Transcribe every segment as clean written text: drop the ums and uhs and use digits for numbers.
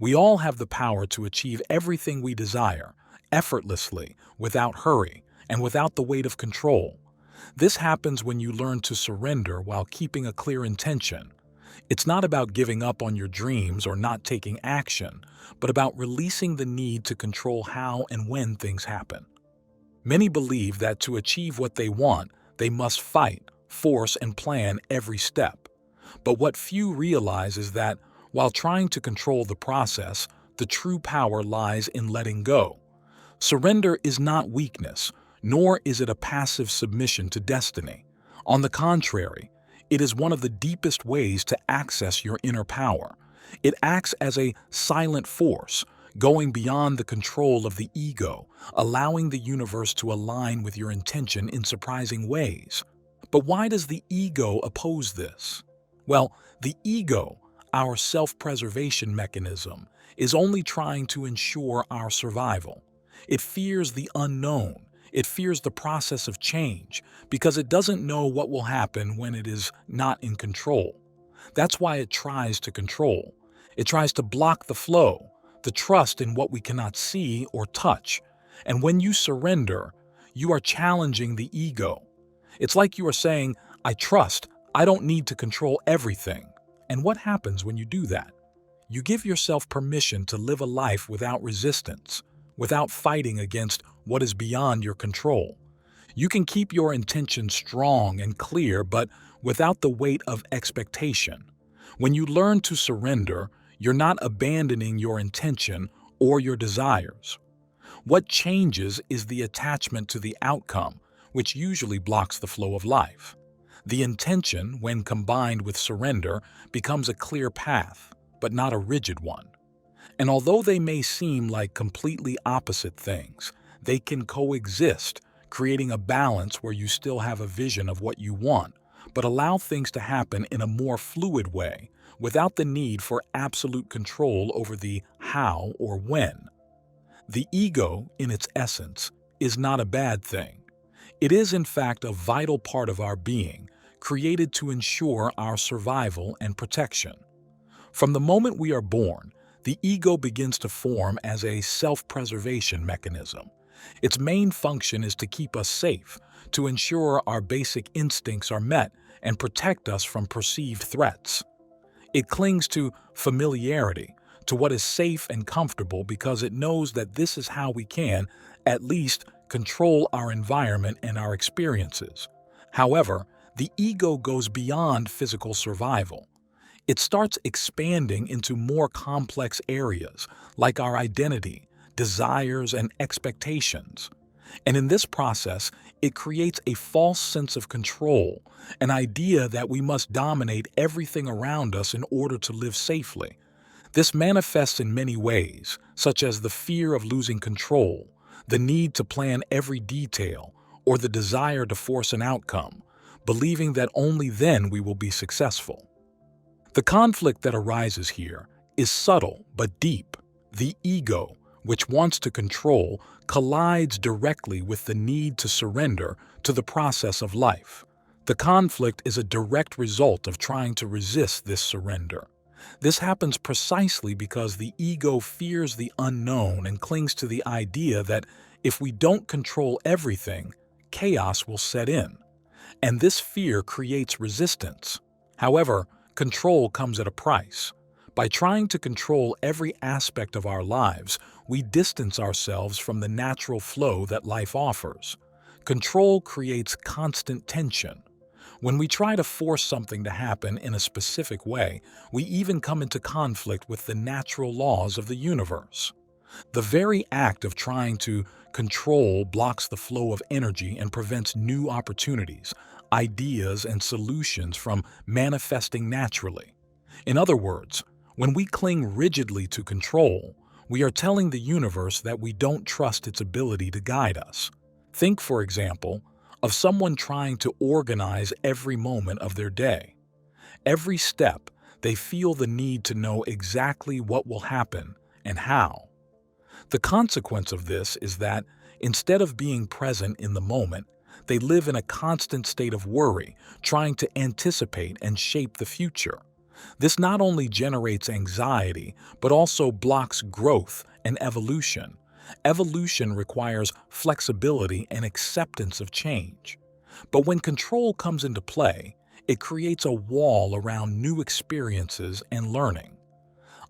We all have the power to achieve everything we desire, effortlessly, without hurry, and without the weight of control. This happens when you learn to surrender while keeping a clear intention. It's not about giving up on your dreams or not taking action, but about releasing the need to control how and when things happen. Many believe that to achieve what they want, they must fight, force, and plan every step. But what few realize is that, while trying to control the process, the true power lies in letting go. Surrender is not weakness, nor is it a passive submission to destiny. On the contrary, it is one of the deepest ways to access your inner power. It acts as a silent force, going beyond the control of the ego, allowing the universe to align with your intention in surprising ways. But why does the ego oppose this? Well, the ego, our self-preservation mechanism, is only trying to ensure our survival. It fears the unknown. It fears the process of change because it doesn't know what will happen when it is not in control. That's why it tries to control. It tries to block the flow, the trust in what we cannot see or touch. And when you surrender, you are challenging the ego. It's like you are saying, "I trust, I don't need to control everything." And what happens when you do that? You give yourself permission to live a life without resistance, without fighting against what is beyond your control. You can keep your intention strong and clear, but without the weight of expectation. When you learn to surrender, you're not abandoning your intention or your desires. What changes is the attachment to the outcome, which usually blocks the flow of life. The intention, when combined with surrender, becomes a clear path, but not a rigid one. And although they may seem like completely opposite things, they can coexist, creating a balance where you still have a vision of what you want, but allow things to happen in a more fluid way, without the need for absolute control over the how or when. The ego, in its essence, is not a bad thing. It is, in fact, a vital part of our being, created to ensure our survival and protection. From the moment we are born, the ego begins to form as a self-preservation mechanism. Its main function is to keep us safe, to ensure our basic instincts are met, and protect us from perceived threats. It clings to familiarity, to what is safe and comfortable because it knows that this is how we can, at least, control our environment and our experiences. However, the ego goes beyond physical survival. It starts expanding into more complex areas, like our identity, desires, and expectations. And in this process, it creates a false sense of control, an idea that we must dominate everything around us in order to live safely. This manifests in many ways, such as the fear of losing control, the need to plan every detail, or the desire to force an outcome, believing that only then we will be successful. The conflict that arises here is subtle but deep. The ego, which wants to control, collides directly with the need to surrender to the process of life. The conflict is a direct result of trying to resist this surrender. This happens precisely because the ego fears the unknown and clings to the idea that if we don't control everything, chaos will set in. And this fear creates resistance. However, control comes at a price. By trying to control every aspect of our lives, we distance ourselves from the natural flow that life offers. Control creates constant tension. When we try to force something to happen in a specific way, we even come into conflict with the natural laws of the universe. The very act of trying to control blocks the flow of energy and prevents new opportunities, ideas, and solutions from manifesting naturally. In other words, when we cling rigidly to control, we are telling the universe that we don't trust its ability to guide us. Think, for example, of someone trying to organize every moment of their day. Every step, they feel the need to know exactly what will happen and how. The consequence of this is that, instead of being present in the moment, they live in a constant state of worry, trying to anticipate and shape the future. This not only generates anxiety, but also blocks growth and evolution. Evolution requires flexibility and acceptance of change. But when control comes into play, it creates a wall around new experiences and learning.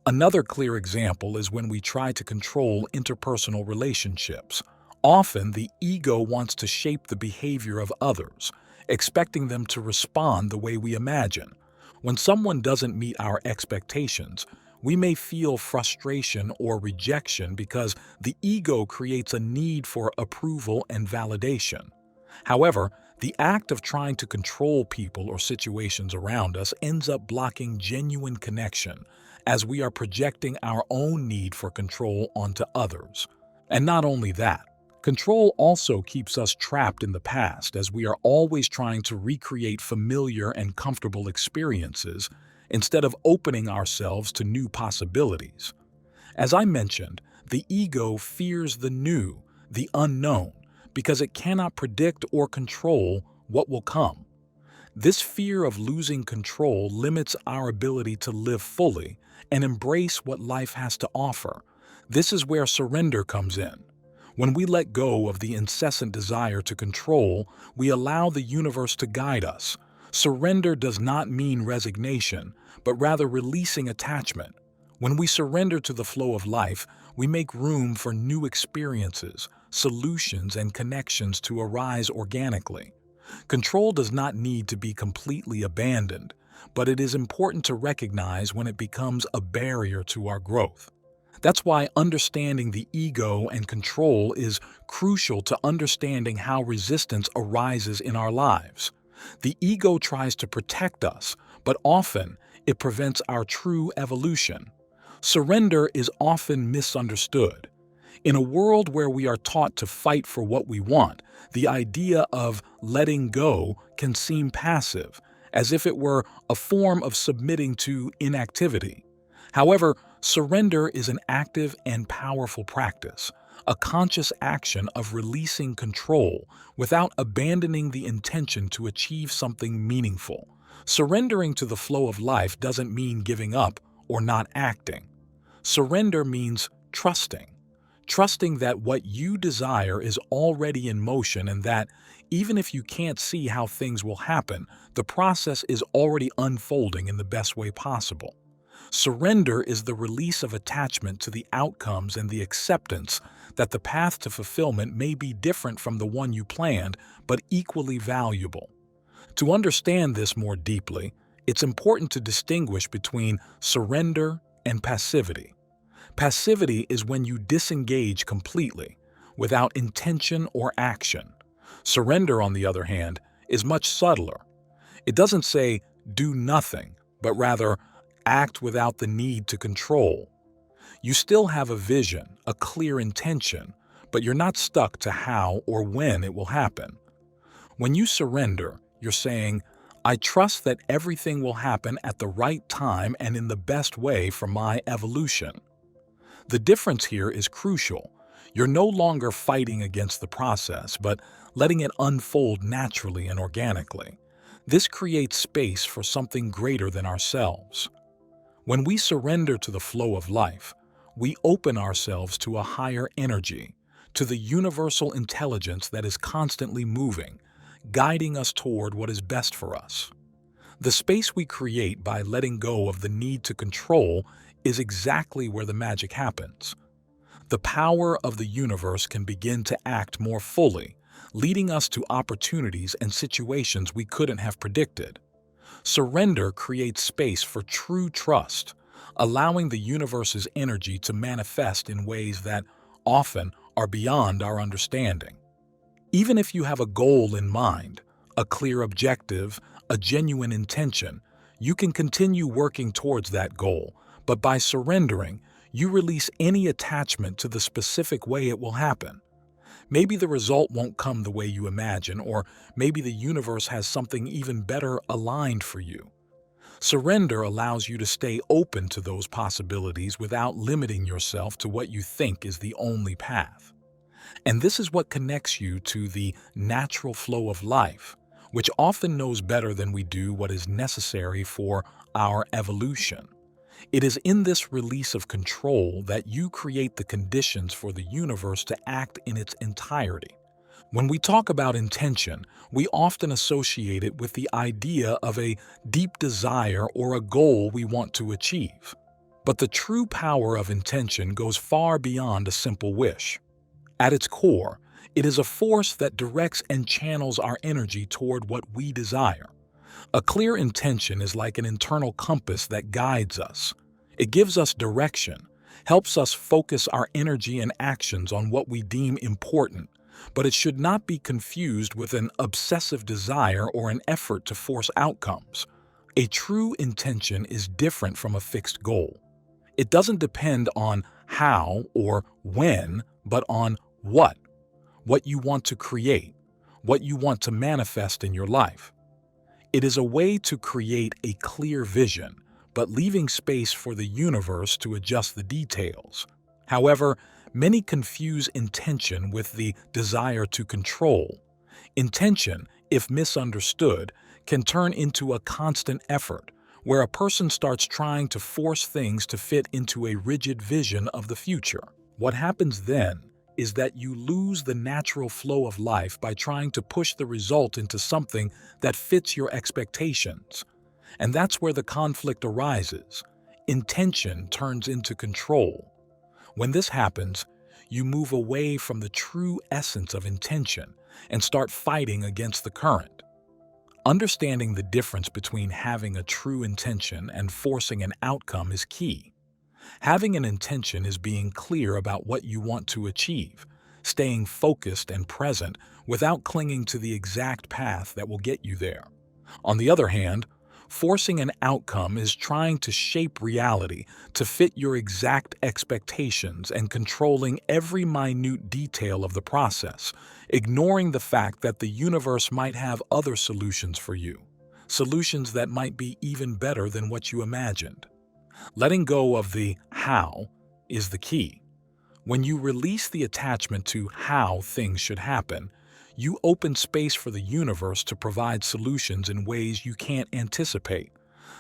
Another clear example is when we try to control interpersonal relationships. Often, the ego wants to shape the behavior of others, expecting them to respond the way we imagine. When someone doesn't meet our expectations, we may feel frustration or rejection because the ego creates a need for approval and validation. However, the act of trying to control people or situations around us ends up blocking genuine connection, as we are projecting our own need for control onto others. And not only that, control also keeps us trapped in the past, as we are always trying to recreate familiar and comfortable experiences instead of opening ourselves to new possibilities. As I mentioned, the ego fears the new, the unknown, because it cannot predict or control what will come. This fear of losing control limits our ability to live fully and embrace what life has to offer. This is where surrender comes in. When we let go of the incessant desire to control, we allow the universe to guide us. Surrender does not mean resignation, but rather releasing attachment. When we surrender to the flow of life, we make room for new experiences, solutions, and connections to arise organically. Control does not need to be completely abandoned, but it is important to recognize when it becomes a barrier to our growth. That's why understanding the ego and control is crucial to understanding how resistance arises in our lives. The ego tries to protect us, but often it prevents our true evolution. Surrender is often misunderstood. In a world where we are taught to fight for what we want, the idea of letting go can seem passive, as if it were a form of submitting to inactivity. However, surrender is an active and powerful practice, a conscious action of releasing control without abandoning the intention to achieve something meaningful. Surrendering to the flow of life doesn't mean giving up or not acting. Surrender means trusting. Trusting that what you desire is already in motion and that, even if you can't see how things will happen, the process is already unfolding in the best way possible. Surrender is the release of attachment to the outcomes and the acceptance that the path to fulfillment may be different from the one you planned, but equally valuable. To understand this more deeply, it's important to distinguish between surrender and passivity. Passivity is when you disengage completely, without intention or action. Surrender, on the other hand, is much subtler. It doesn't say, do nothing, but rather, act without the need to control. You still have a vision, a clear intention, but you're not stuck to how or when it will happen. When you surrender, you're saying, I trust that everything will happen at the right time and in the best way for my evolution. The difference here is crucial. You're no longer fighting against the process, but letting it unfold naturally and organically. This creates space for something greater than ourselves. When we surrender to the flow of life, we open ourselves to a higher energy, to the universal intelligence that is constantly moving, guiding us toward what is best for us. The space we create by letting go of the need to control is exactly where the magic happens. The power of the universe can begin to act more fully, leading us to opportunities and situations we couldn't have predicted. Surrender creates space for true trust, allowing the universe's energy to manifest in ways that often are beyond our understanding. Even if you have a goal in mind, a clear objective, a genuine intention, you can continue working towards that goal, but by surrendering, you release any attachment to the specific way it will happen. Maybe the result won't come the way you imagine, or maybe the universe has something even better aligned for you. Surrender allows you to stay open to those possibilities without limiting yourself to what you think is the only path. And this is what connects you to the natural flow of life, which often knows better than we do what is necessary for our evolution. It is in this release of control that you create the conditions for the universe to act in its entirety. When we talk about intention, we often associate it with the idea of a deep desire or a goal we want to achieve. But the true power of intention goes far beyond a simple wish. At its core, it is a force that directs and channels our energy toward what we desire. A clear intention is like an internal compass that guides us. It gives us direction, helps us focus our energy and actions on what we deem important, but it should not be confused with an obsessive desire or an effort to force outcomes. A true intention is different from a fixed goal. It doesn't depend on how or when, but on what you want to create, what you want to manifest in your life. It is a way to create a clear vision, but leaving space for the universe to adjust the details. However, many confuse intention with the desire to control. Intention, if misunderstood, can turn into a constant effort, where a person starts trying to force things to fit into a rigid vision of the future. What happens then is that you lose the natural flow of life by trying to push the result into something that fits your expectations. And that's where the conflict arises. Intention turns into control. When this happens, you move away from the true essence of intention and start fighting against the current. Understanding the difference between having a true intention and forcing an outcome is key. Having an intention is being clear about what you want to achieve, staying focused and present without clinging to the exact path that will get you there. On the other hand, forcing an outcome is trying to shape reality to fit your exact expectations and controlling every minute detail of the process, ignoring the fact that the universe might have other solutions for you, solutions that might be even better than what you imagined. Letting go of the how is the key. When you release the attachment to how things should happen, you open space for the universe to provide solutions in ways you can't anticipate.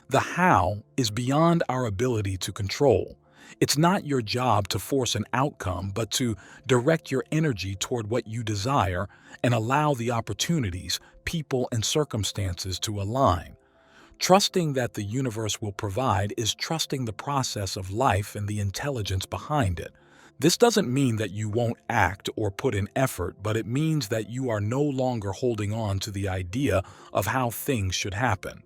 The how is beyond our ability to control. It's not your job to force an outcome, but to direct your energy toward what you desire and allow the opportunities, people, and circumstances to align. Trusting that the universe will provide is trusting the process of life and the intelligence behind it. This doesn't mean that you won't act or put in effort, but it means that you are no longer holding on to the idea of how things should happen.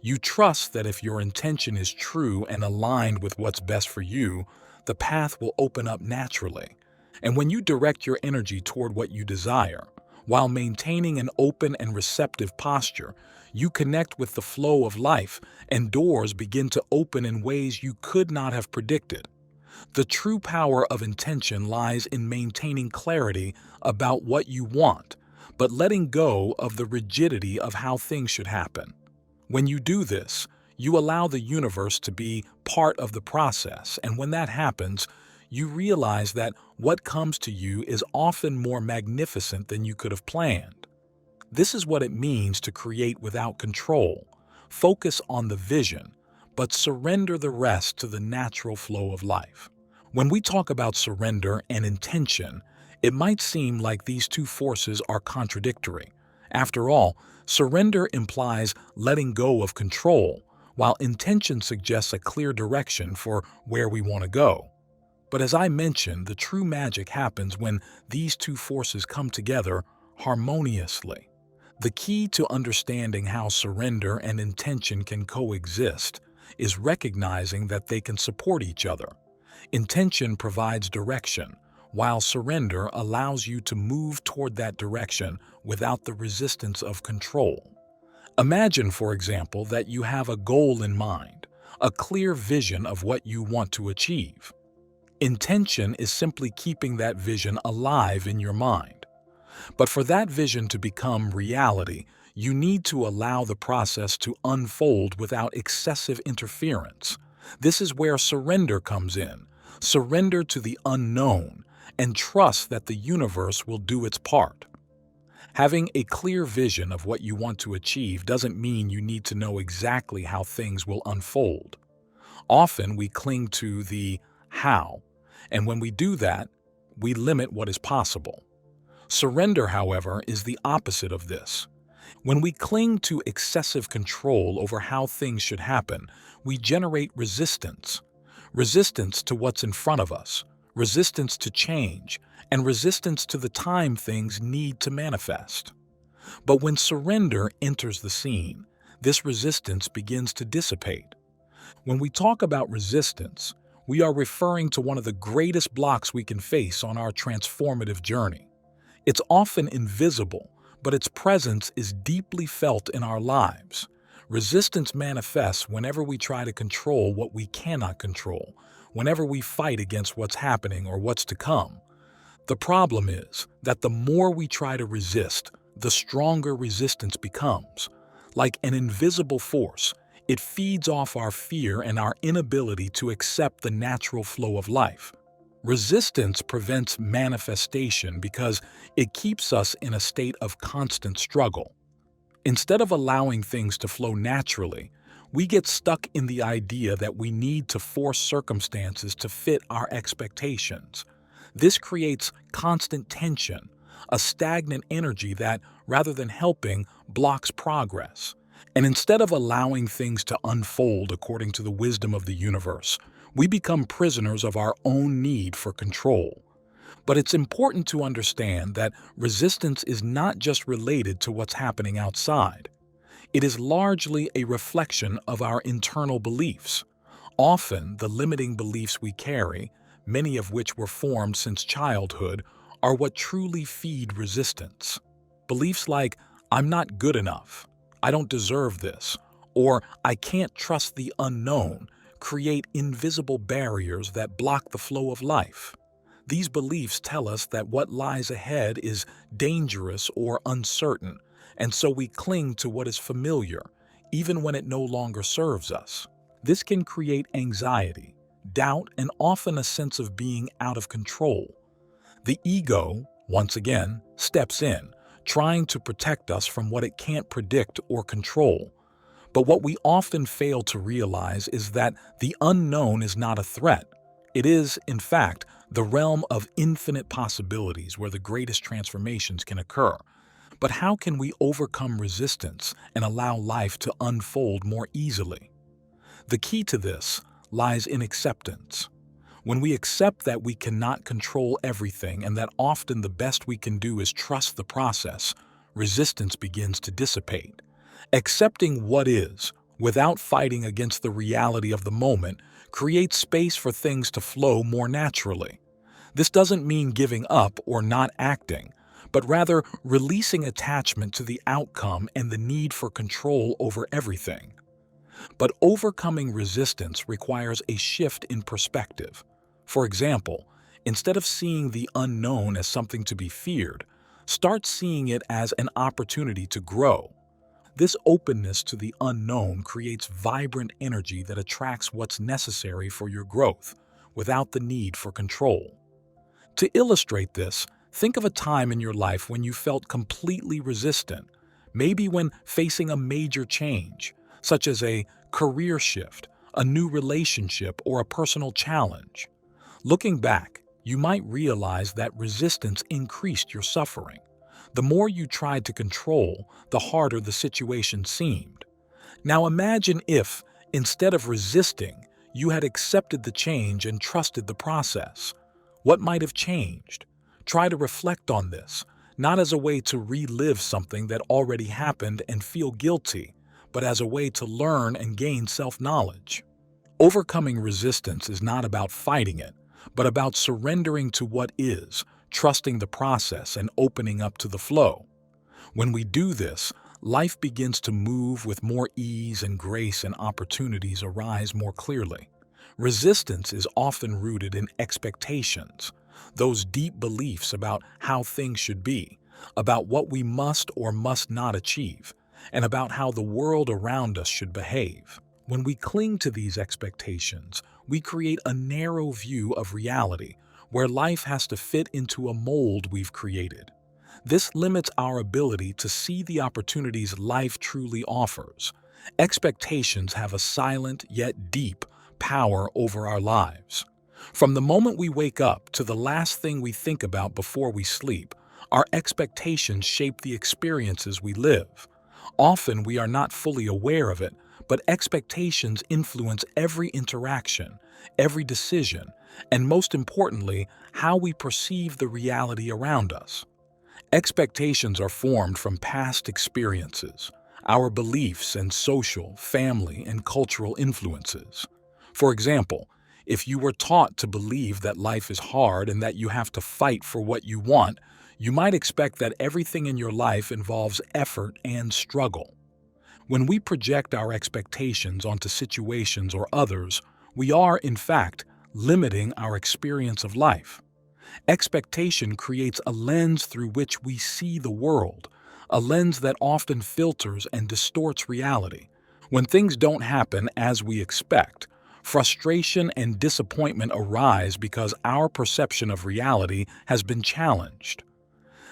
You trust that if your intention is true and aligned with what's best for you, the path will open up naturally. And when you direct your energy toward what you desire, while maintaining an open and receptive posture, you connect with the flow of life and doors begin to open in ways you could not have predicted. The true power of intention lies in maintaining clarity about what you want, but letting go of the rigidity of how things should happen. When you do this, you allow the universe to be part of the process, and when that happens, you realize that what comes to you is often more magnificent than you could have planned. This is what it means to create without control. Focus on the vision, but surrender the rest to the natural flow of life. When we talk about surrender and intention, it might seem like these two forces are contradictory. After all, surrender implies letting go of control, while intention suggests a clear direction for where we want to go. But as I mentioned, the true magic happens when these two forces come together harmoniously. The key to understanding how surrender and intention can coexist is recognizing that they can support each other. Intention provides direction, while surrender allows you to move toward that direction without the resistance of control. Imagine, for example, that you have a goal in mind, a clear vision of what you want to achieve. Intention is simply keeping that vision alive in your mind. But for that vision to become reality, you need to allow the process to unfold without excessive interference. This is where surrender comes in. Surrender to the unknown and trust that the universe will do its part. Having a clear vision of what you want to achieve doesn't mean you need to know exactly how things will unfold. Often we cling to the how, and when we do that, we limit what is possible. Surrender, however, is the opposite of this. When we cling to excessive control over how things should happen, we generate resistance. Resistance to what's in front of us, resistance to change, and resistance to the time things need to manifest. But when surrender enters the scene, this resistance begins to dissipate. When we talk about resistance, we are referring to one of the greatest blocks we can face on our transformative journey. It's often invisible, but its presence is deeply felt in our lives. Resistance manifests whenever we try to control what we cannot control, whenever we fight against what's happening or what's to come. The problem is that the more we try to resist, the stronger resistance becomes. Like an invisible force, it feeds off our fear and our inability to accept the natural flow of life. Resistance prevents manifestation because it keeps us in a state of constant struggle. Instead of allowing things to flow naturally, we get stuck in the idea that we need to force circumstances to fit our expectations. This creates constant tension, a stagnant energy that, rather than helping, blocks progress. And instead of allowing things to unfold according to the wisdom of the universe, we become prisoners of our own need for control. But it's important to understand that resistance is not just related to what's happening outside. It is largely a reflection of our internal beliefs. Often, the limiting beliefs we carry, many of which were formed since childhood, are what truly feed resistance. Beliefs like, "I'm not good enough," "I don't deserve this," or "I can't trust the unknown," create invisible barriers that block the flow of life. These beliefs tell us that what lies ahead is dangerous or uncertain, and so we cling to what is familiar, even when it no longer serves us. This can create anxiety, doubt, and often a sense of being out of control. The ego, once again, steps in, trying to protect us from what it can't predict or control. But what we often fail to realize is that the unknown is not a threat. It is, in fact, the realm of infinite possibilities where the greatest transformations can occur. But how can we overcome resistance and allow life to unfold more easily? The key to this lies in acceptance. When we accept that we cannot control everything and that often the best we can do is trust the process, resistance begins to dissipate. Accepting what is, without fighting against the reality of the moment, creates space for things to flow more naturally. This doesn't mean giving up or not acting, but rather releasing attachment to the outcome and the need for control over everything. But overcoming resistance requires a shift in perspective. For example, instead of seeing the unknown as something to be feared, start seeing it as an opportunity to grow. This openness to the unknown creates vibrant energy that attracts what's necessary for your growth, without the need for control. To illustrate this, think of a time in your life when you felt completely resistant, maybe when facing a major change, such as a career shift, a new relationship, or a personal challenge. Looking back, you might realize that resistance increased your suffering. The more you tried to control, the harder the situation seemed. Now imagine if, instead of resisting, you had accepted the change and trusted the process. What might have changed? Try to reflect on this, not as a way to relive something that already happened and feel guilty, but as a way to learn and gain self-knowledge. Overcoming resistance is not about fighting it, but about surrendering to what is, trusting the process, and opening up to the flow. When we do this, life begins to move with more ease and grace, and opportunities arise more clearly. Resistance is often rooted in expectations, those deep beliefs about how things should be, about what we must or must not achieve, and about how the world around us should behave. When we cling to these expectations, we create a narrow view of reality, where life has to fit into a mold we've created. This limits our ability to see the opportunities life truly offers. Expectations have a silent yet deep power over our lives. From the moment we wake up to the last thing we think about before we sleep, our expectations shape the experiences we live. Often we are not fully aware of it, but expectations influence every interaction, every decision, and most importantly, how we perceive the reality around us. Expectations are formed from past experiences, our beliefs, and social, family, and cultural influences. For example, if you were taught to believe that life is hard and that you have to fight for what you want, you might expect that everything in your life involves effort and struggle. When we project our expectations onto situations or others, we are, in fact, limiting our experience of life. Expectation creates a lens through which we see the world, a lens that often filters and distorts reality. When things don't happen as we expect, frustration and disappointment arise because our perception of reality has been challenged.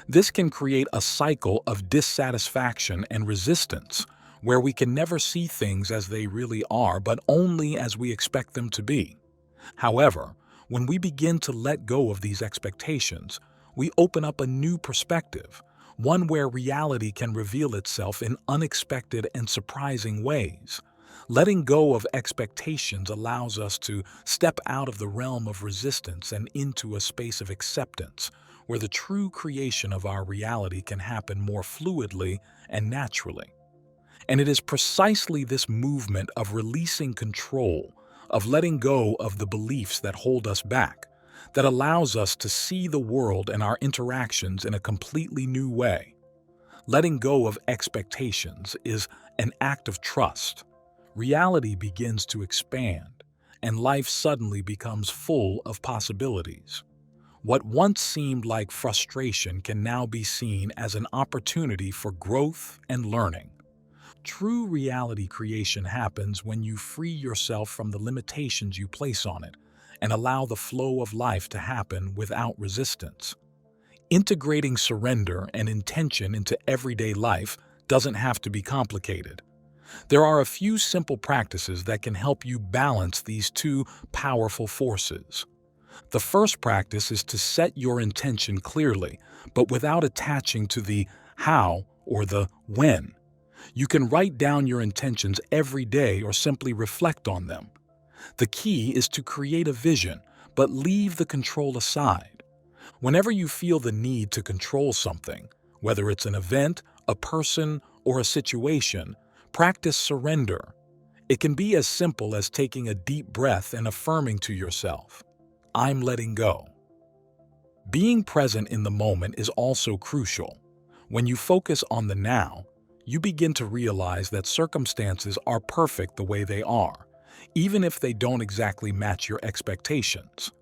This can create a cycle of dissatisfaction and resistance, where we can never see things as they really are, but only as we expect them to be. However, when we begin to let go of these expectations, we open up a new perspective, one where reality can reveal itself in unexpected and surprising ways. Letting go of expectations allows us to step out of the realm of resistance and into a space of acceptance, where the true creation of our reality can happen more fluidly and naturally. And it is precisely this movement of releasing control, of letting go of the beliefs that hold us back, that allows us to see the world and our interactions in a completely new way. Letting go of expectations is an act of trust. Reality begins to expand, and life suddenly becomes full of possibilities. What once seemed like frustration can now be seen as an opportunity for growth and learning. True reality creation happens when you free yourself from the limitations you place on it and allow the flow of life to happen without resistance. Integrating surrender and intention into everyday life doesn't have to be complicated. There are a few simple practices that can help you balance these two powerful forces. The first practice is to set your intention clearly, but without attaching to the how or the when. You can write down your intentions every day or simply reflect on them. The key is to create a vision, but leave the control aside. Whenever you feel the need to control something, whether it's an event, a person, or a situation, practice surrender. It can be as simple as taking a deep breath and affirming to yourself, "I'm letting go." Being present in the moment is also crucial. When you focus on the now, you begin to realize that circumstances are perfect the way they are, even if they don't exactly match your expectations.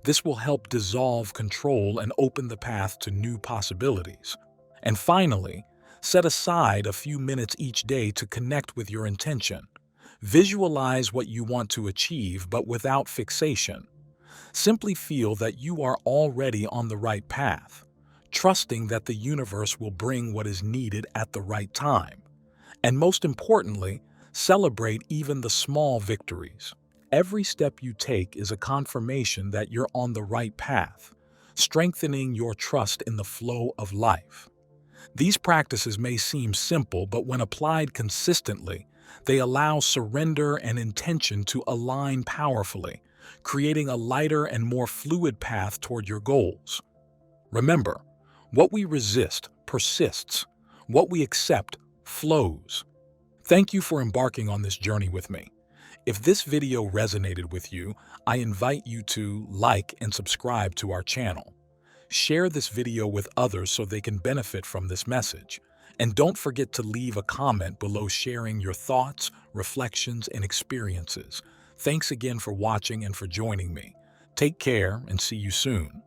This will help dissolve control and open the path to new possibilities. And finally, set aside a few minutes each day to connect with your intention. Visualize what you want to achieve, but without fixation. Simply feel that you are already on the right path, trusting that the universe will bring what is needed at the right time. And most importantly, celebrate even the small victories. Every step you take is a confirmation that you're on the right path, strengthening your trust in the flow of life. These practices may seem simple, but when applied consistently, they allow surrender and intention to align powerfully, creating a lighter and more fluid path toward your goals. Remember, what we resist persists. What we accept flows. Thank you for embarking on this journey with me. If this video resonated with you, I invite you to like and subscribe to our channel. Share this video with others so they can benefit from this message. And don't forget to leave a comment below sharing your thoughts, reflections, and experiences. Thanks again for watching and for joining me. Take care and see you soon.